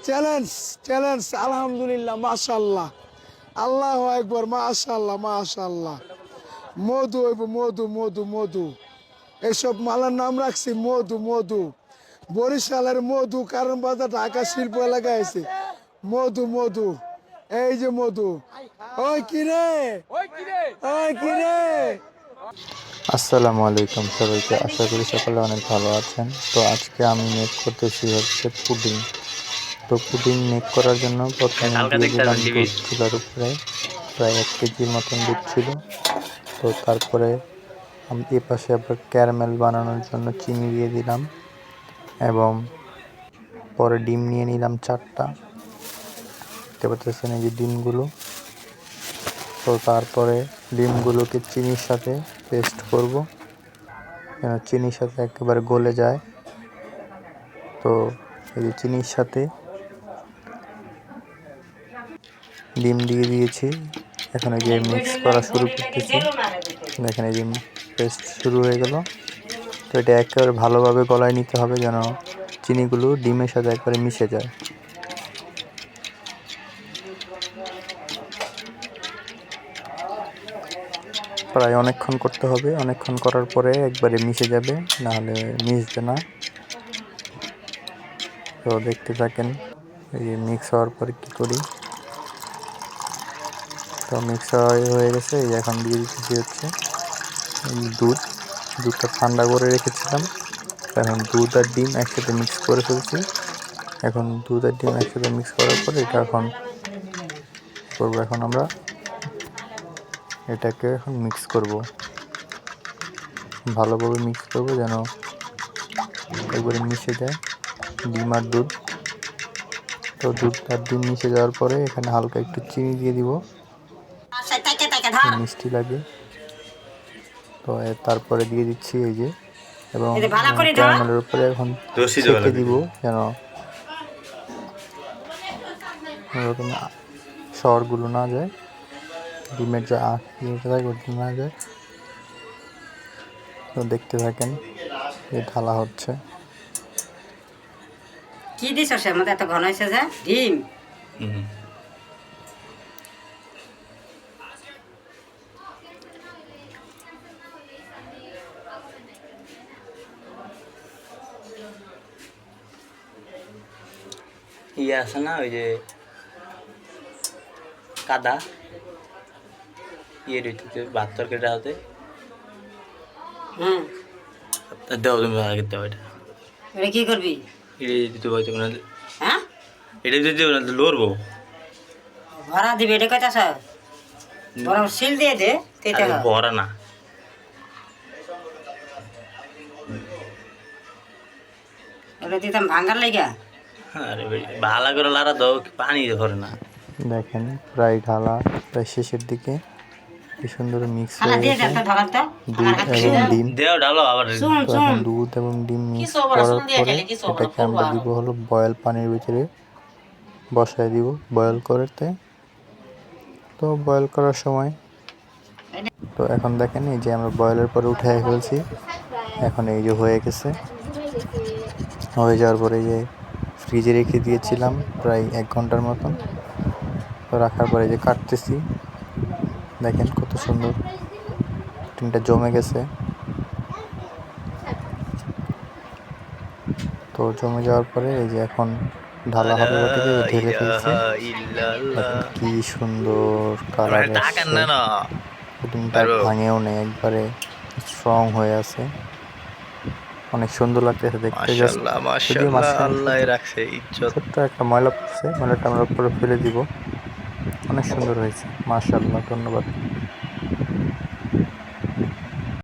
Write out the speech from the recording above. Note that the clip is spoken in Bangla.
চ্যালেঞ্জ চ্যালেঞ্জ আলহামদুলিল্লাহ মাশাআল্লাহ আল্লাহু আকবার মাশাআল্লাহ মাশাআল্লাহ মধু হইব মধু মধু মধু এইসব মালার নাম রাখছি মধু মধু বরিশালের মধু কারণ বাজার ঢাকা শিল্প এলাকায় আছে মধু মধু এই যে মধু ওই কিরে ওই কিরে। আসসালামু আলাইকুম সবাইকে, আশা করি সকলে অনেক ভালো আছেন। তো আজকে আমি মেক করতেছি হচ্ছে পুডিং। তো পুডিং মেক করার জন্য প্রথমে দিয়ে দিলাম দুধ চুলার উপরে, প্রায় 1 কেজির মতন দুধ ছিল। তো তারপরে আমি এ পাশে আবার ক্যারামেল বানানোর জন্য চিনি দিয়ে দিলাম এবং পরে ডিম নিয়ে নিলাম 4টা। দেখতে পাচ্ছেন এই যে ডিমগুলো। তো তারপরে ডিমগুলোকে চিনির সাথে পেস্ট করব যেন চিনির সাথে একেবারে গলে যায়। তো এই যে চিনির সাথে ডিম দিয়ে দিয়েছি, এখন এই যে মিক্স করা শুরু করতেছি। দেখেন এই যে পেস্ট শুরু হয়ে গেল। তো এটা একেবারে ভালোভাবে গলায় নিতে হবে যেন চিনিগুলো ডিমের সাথে একবারে মিশে যায়। প্রায় অনেকক্ষণ করতে হবে, অনেকক্ষণ করার পরে একবারে মিশে যাবে, নাহলে মিশবে না। তো দেখতে থাকেন এই মিক্স হওয়ার পরে কী করি। তো মিক্স হয়ে গেছে, এই এখন দিয়ে দিচ্ছি হচ্ছে দুধটা ঠান্ডা করে রেখেছিলাম। এখন দুধ আর ডিম একসাথে মিক্স করে ফেলছি। এখন দুধ আর ডিম একসাথে মিক্স করার পরে এটা এখন করবো। এখন আমরা এটাকে এখন মিক্স করব, ভালোভাবে মিক্স করব যেন একবারে মিশে যায় ডিম আর দুধ। তো দুধ আর ডিম মিশে যাওয়ার পরে এখানে হালকা একটু চিনি দিয়ে দিব, মিষ্টি লাগে। তো তারপরে দিয়ে দিচ্ছি এই যে, এবং ক্যারামেলের উপরে এখন ছেঁকে দিব যেন ওরকম শরগুলো না যায়, ডিমের যে আঁশটা থাকে ওটা না যায়। তো দেখতে থাকেন এই ঢালা হচ্ছে। কি দিছ সে মধ্যে এত ঘন হয়েছে যে ডিম? ইয়ে আছে না ওই যে কাদা ইয়ে রইতে ভাত তরকারিটা হতে দেওয়া তুমি আগে দেওয়া এটা এটা কি করবি? এটা দিতে হয়তো না, হ্যাঁ এটা দিতে না লড়বো ভরা দিবি এটা কইতাছ? বরং সিল দিয়ে দে তেতে হয়। ভরা না, ওটা দিতাম ভাঙার লাগা। আরে ভালো করে লাড়া দাও, পানি ধরে না। দেখেন প্রায় ঢালা প্রায় শেষের দিকে, কি সুন্দর মিক্স খালা হয়ে দিয়ে গেছে দে ঢালার তো দুধ এবং ডিম। দেও ঢালো আবার। তো এখন দুধ এবং ডিম মিক্স করার পরে এটাকে আমরা দিব হলো বয়েল পানির ভিতরে বসায় দিব বয়েল করতে। তো বয়েল করার সময় তো এখন দেখেন এই যে আমরা বয়েলের পরে উঠে ফেলছি। এখন এই যে হয়ে গেছে, হয়ে যাওয়ার পরে যে ফ্রিজে রেখে দিয়েছিলাম প্রায় 1 ঘন্টার মতন। তো রাখার পরে যে কাটতেছি, দেখেন কত সুন্দর পুডিংটা জমে গেছে। তো জমে যাওয়ার পরে এই যে এখন ঢালা হবে, ওটাকে ঢেলে ফেলছি। দেখেন কি সুন্দর কালার আসছে, পুডিংটা ভাঙেও নেই, একবারে স্ট্রং হয়ে আছে, অনেক সুন্দর লাগতেছে দেখতে। যদিও ছোট্ট একটা ময়লা পড়ছে, ময়লাটা আমরা উপরে ফেলে দিব। অনেক সুন্দর হয়েছে, মাশাআল্লাহ, ধন্যবাদ।